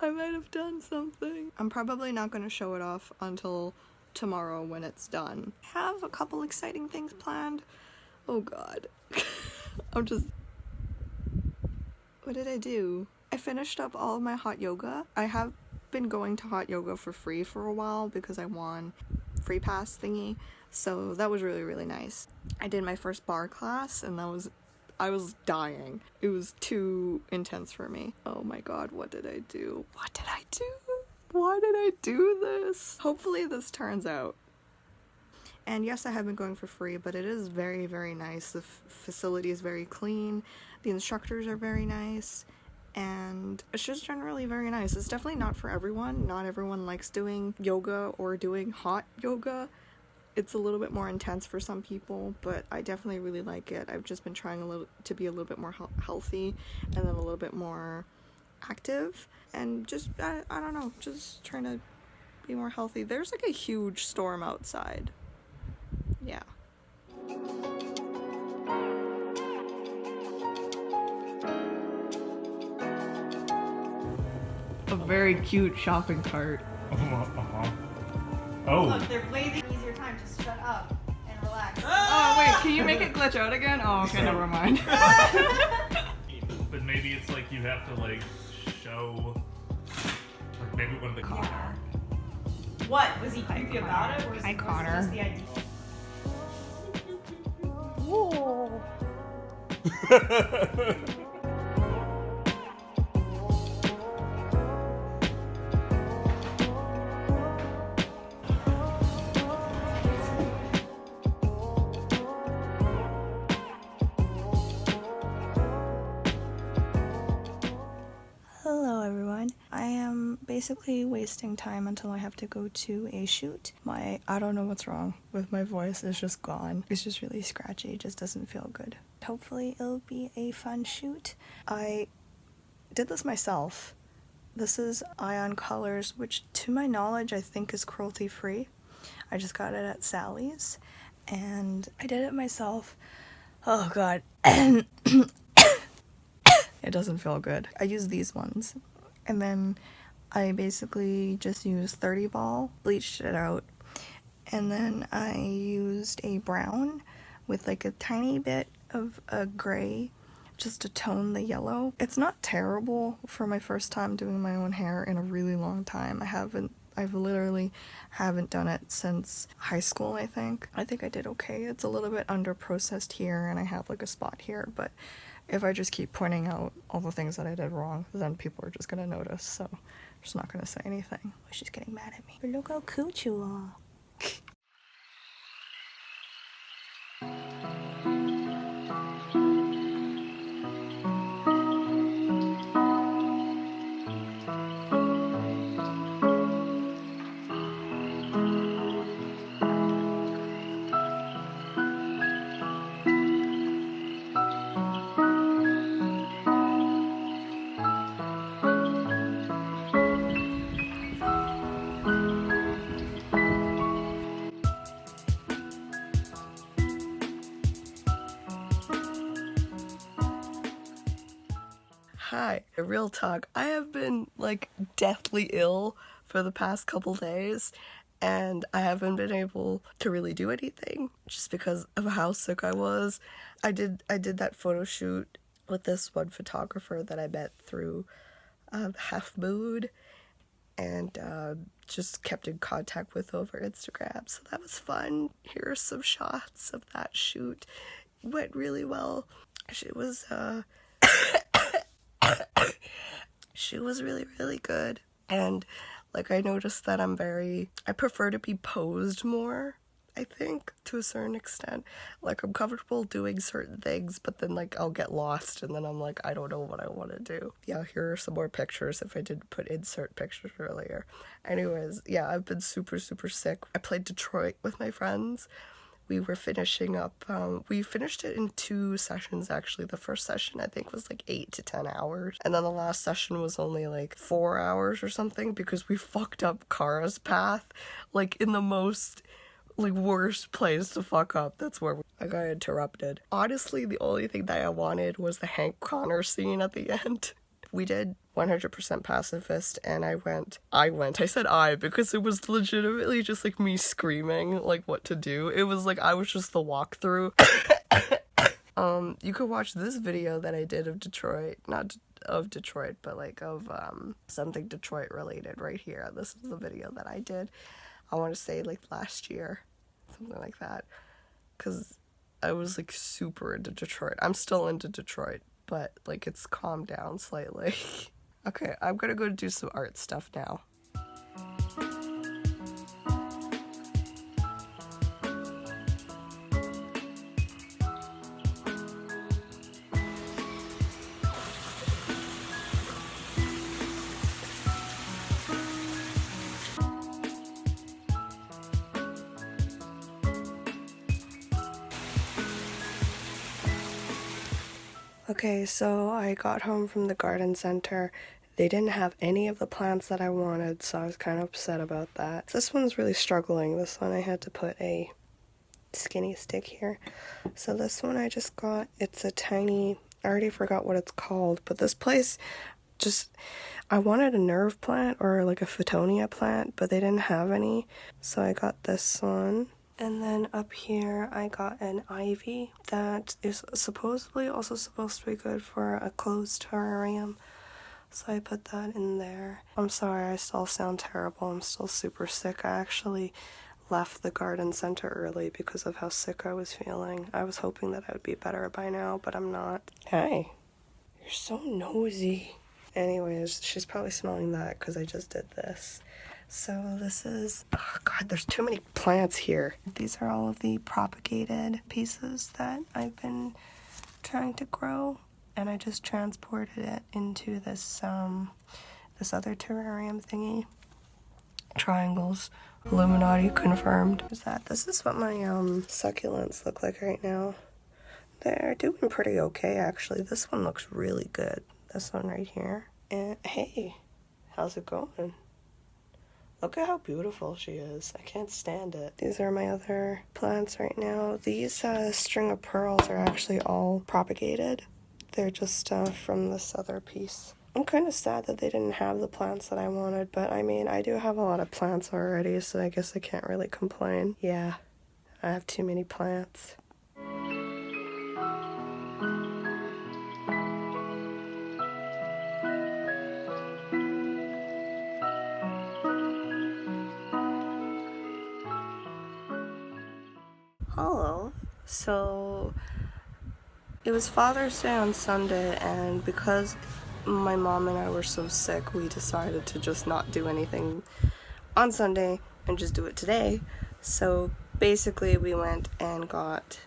I might have done something. I'm probably not going to show it off until tomorrow when it's done. I have a couple exciting things planned. Oh god. I'm just... What did I do? I finished up all of my hot yoga. I have been going to hot yoga for free for a while because I won free pass thingy. So that was really, really nice. I did my first bar class and I was dying. It was too intense for me. Oh my god, what did I do? What did I do? Why did I do this? Hopefully this turns out. And yes, I have been going for free, but it is very, very nice. The facility is very clean. The instructors are very nice. And it's just generally very nice. It's definitely not for everyone. Not everyone likes doing yoga or doing hot yoga. It's a little bit more intense for some people, but I definitely really like it. I've just been trying to be a little bit more healthy and then a little bit more active. And just, I don't know, just trying to be more healthy. There's like a huge storm outside. Yeah. A very cute shopping cart. Oh. Look, they're blazing. Easier time. Just shut up and relax. Oh wait, can you make it glitch out again? Oh, okay, never mind. But maybe it's like you have to like show, like maybe one of the Connor. What? Was he creepy about it? Or was Hi, it Connor. just the idea? Whoa. Hello everyone. I am basically wasting time until I have to go to a shoot. I don't know what's wrong with my voice, it's just gone. It's just really scratchy, it just doesn't feel good. Hopefully it'll be a fun shoot. I did this myself. This is Ion Colors, which to my knowledge I think is cruelty free. I just got it at Sally's and I did it myself. Oh god. It doesn't feel good. I use these ones. And then I basically just used 30 ball, bleached it out. And then I used a brown with like a tiny bit of a gray just to tone the yellow. It's not terrible for my first time doing my own hair in a really long time. I've literally haven't done it since high school, I think. I think I did okay. It's a little bit under processed here and I have like a spot here, but if I just keep pointing out all the things that I did wrong, then people are just gonna notice, so I'm just not gonna say anything. Oh, she's getting mad at me. But look how cute you are. Hi, real talk. I have been like deathly ill for the past couple days and I haven't been able to really do anything just because of how sick I was. I did that photo shoot with this one photographer that I met through Half Mood and just kept in contact with over Instagram, so that was fun. Here are some shots of that shoot. It went really well. She was really, really good. And like I noticed that I prefer to be posed more, I think, to a certain extent. Like I'm comfortable doing certain things, but then like I'll get lost and then I'm like, I don't know what I want to do. Yeah, here are some more pictures if I didn't put insert pictures earlier. Anyways, yeah, I've been super, super sick. I played Detroit with my friends. We were finishing up, we finished it in 2 sessions actually. The first session I think was like 8 to 10 hours. And then the last session was only like 4 hours or something because we fucked up Kara's path like in the most like worst place to fuck up. That's where I got interrupted. Honestly, the only thing that I wanted was the Hank Connor scene at the end. We did 100% pacifist, and I said I because it was legitimately just like me screaming like what to do. It was like I was just the walkthrough. You could watch this video that I did of Detroit, not of Detroit, but like of something Detroit related right here. This is the video that I did, I want to say like last year, something like that, because I was like super into Detroit. I'm still into Detroit, but like it's calmed down slightly. Okay, I'm gonna go do some art stuff now. Okay, so I got home from the garden center. They didn't have any of the plants that I wanted, so I was kind of upset about that. This one's really struggling. This one I had to put a skinny stick here. So this one I just got, it's a tiny, I already forgot what it's called, but this place I wanted a nerve plant or like a Photonia plant, but they didn't have any. So I got this one. And then up here, I got an ivy that is supposedly also supposed to be good for a closed terrarium. So I put that in there. I'm sorry, I still sound terrible. I'm still super sick. I actually left the garden center early because of how sick I was feeling. I was hoping that I would be better by now, but I'm not. Hey, you're so nosy. Anyways, she's probably smelling that because I just did this. So this is, oh god, there's too many plants here. These are all of the propagated pieces that I've been trying to grow, and I just transported it into this this other terrarium thingy. Triangles. Illuminati confirmed. This is what my succulents look like right now. They're doing pretty okay, actually. This one looks really good. This one right here. And hey, how's it going? Look at how beautiful she is. I can't stand it. These are my other plants right now. These string of pearls are actually all propagated. They're just from this other piece. I'm kind of sad that they didn't have the plants that I wanted, but I mean, I do have a lot of plants already, so I guess I can't really complain. Yeah, I have too many plants. Hello. So it was Father's Day on Sunday, and because my mom and I were so sick, we decided to just not do anything on Sunday and just do it today. So basically we went and got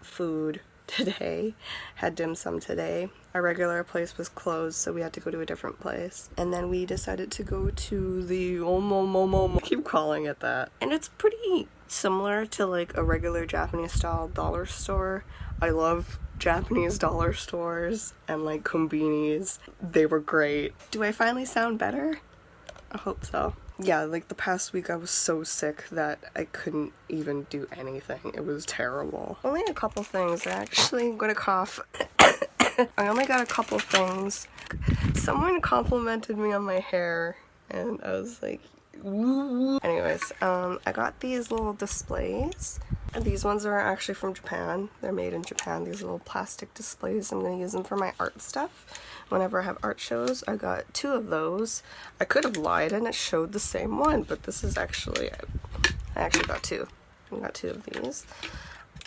food today, had dim sum today. Our regular place was closed, so we had to go to a different place. And then we decided to go to the OOMOMO, I keep calling it that. And it's pretty similar to like a regular Japanese style dollar store. I love Japanese dollar stores and like konbinis. They were great. Do I finally sound better? I hope so. Yeah, like the past week I was so sick that I couldn't even do anything. It was terrible. Only a couple things. I actually gonna cough. I only got a couple things. Someone complimented me on my hair and I was like, woo. Anyways, I got these little displays. And these ones are actually from Japan. They're made in Japan. These little plastic displays. I'm gonna use them for my art stuff. Whenever I have art shows, I got 2 of those. I could have lied and it showed the same one, but this is actually, I actually got 2. I got 2 of these.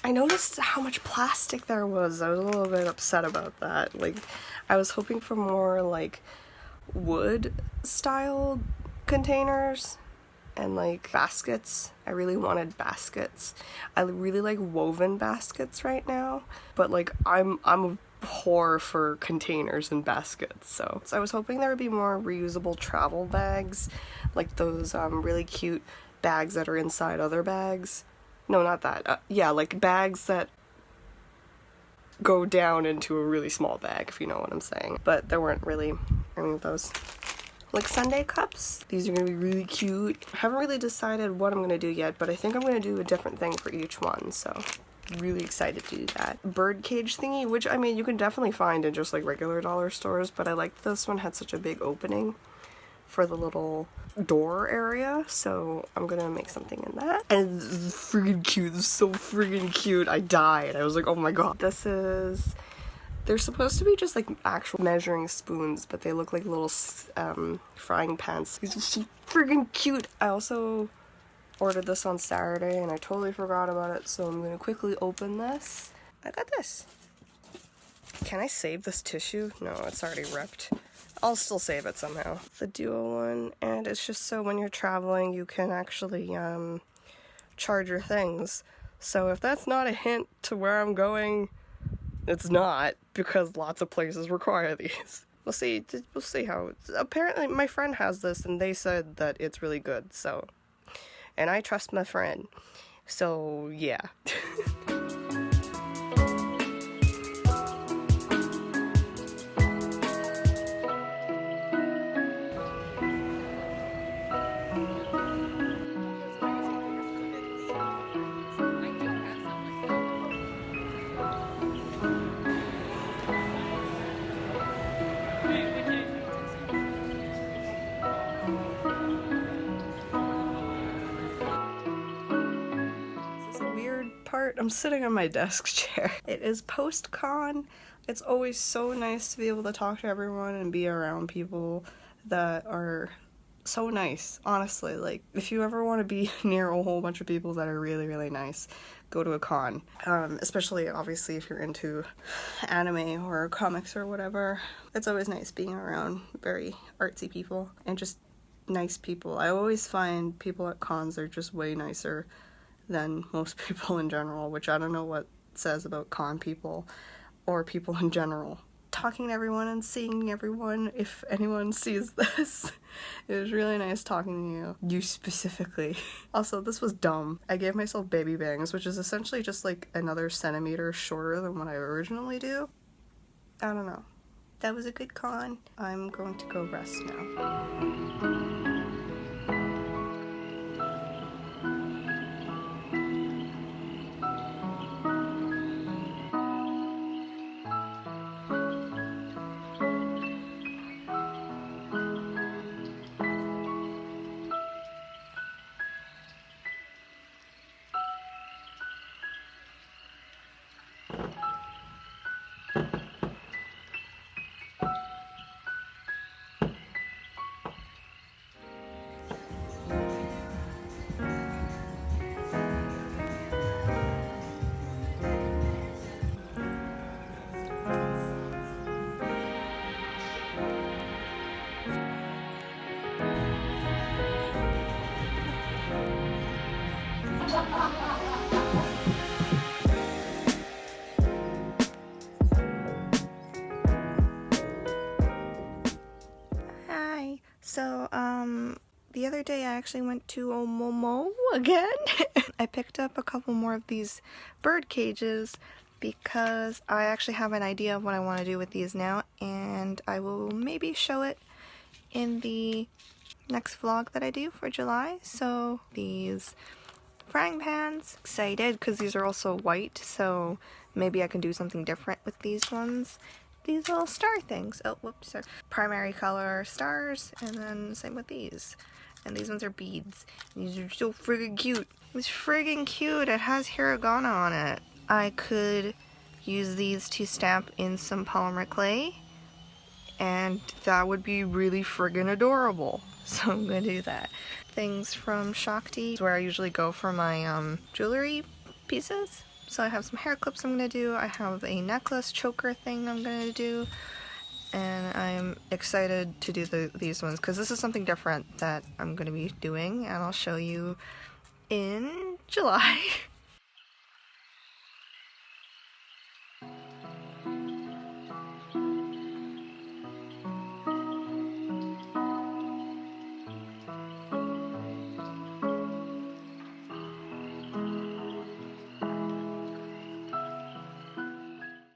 I noticed how much plastic there was. I was a little bit upset about that. Like, I was hoping for more like wood style containers and like baskets. I really wanted baskets. I really like woven baskets right now, but like I'm a whore for containers and baskets, so I was hoping there would be more reusable travel bags, like those really cute bags that are inside other bags. No, not that. Yeah, like bags that go down into a really small bag, if you know what I'm saying. But there weren't really any of those. Like Sunday cups. These are gonna be really cute. I haven't really decided what I'm gonna do yet, but I think I'm gonna do a different thing for each one, so really excited to do that. Birdcage thingy, which I mean you can definitely find in just like regular dollar stores, but I liked this one had such a big opening for the little door area, so I'm gonna make something in that. And this is freaking cute. This is so freaking cute. I died. I was like, oh my god. This is, they're supposed to be just like actual measuring spoons, but they look like little frying pans. These are so freaking cute. I also ordered this on Saturday and I totally forgot about it, so I'm gonna quickly open this. I got this. Can I save this tissue? No, it's already ripped. I'll still save it somehow. The duo one, and it's just so when you're traveling you can actually charge your things. So if that's not a hint to where I'm going, it's not, because lots of places require these. We'll see how it's, apparently my friend has this and they said that it's really good, so, and I trust my friend, so yeah. Part. I'm sitting on my desk chair. It is post-con. It's always so nice to be able to talk to everyone and be around people that are so nice, honestly. Like, if you ever want to be near a whole bunch of people that are really, really nice, go to a con. Especially, obviously, if you're into anime or comics or whatever. It's always nice being around very artsy people and just nice people. I always find people at cons are just way nicer than most people in general, which I don't know what it says about con people or people in general. Talking to everyone and seeing everyone, if anyone sees this, it was really nice talking to you specifically. Also, this was dumb. I gave myself baby bangs, which is essentially just like another centimeter shorter than what I originally do. I don't know. That was a good con. I'm going to go rest now. Hi. So, the other day I actually went to OOMOMO again. I picked up a couple more of these bird cages because I actually have an idea of what I want to do with these now, and I will maybe show it in the next vlog that I do for July. So these frying pans, excited because these are also white, so maybe I can do something different with these ones. These little star things. Oh, whoops, sorry. Primary color stars, and then same with these. And these ones are beads. These are so friggin' cute. It's friggin' cute. It has hiragana on it. I could use these to stamp in some polymer clay, and that would be really friggin' adorable. So I'm gonna do that. Things from Shakti, where I usually go for my jewelry pieces. So I have some hair clips I'm gonna do. I have a necklace choker thing I'm gonna do. And I'm excited to do these ones because this is something different that I'm gonna be doing, and I'll show you in July.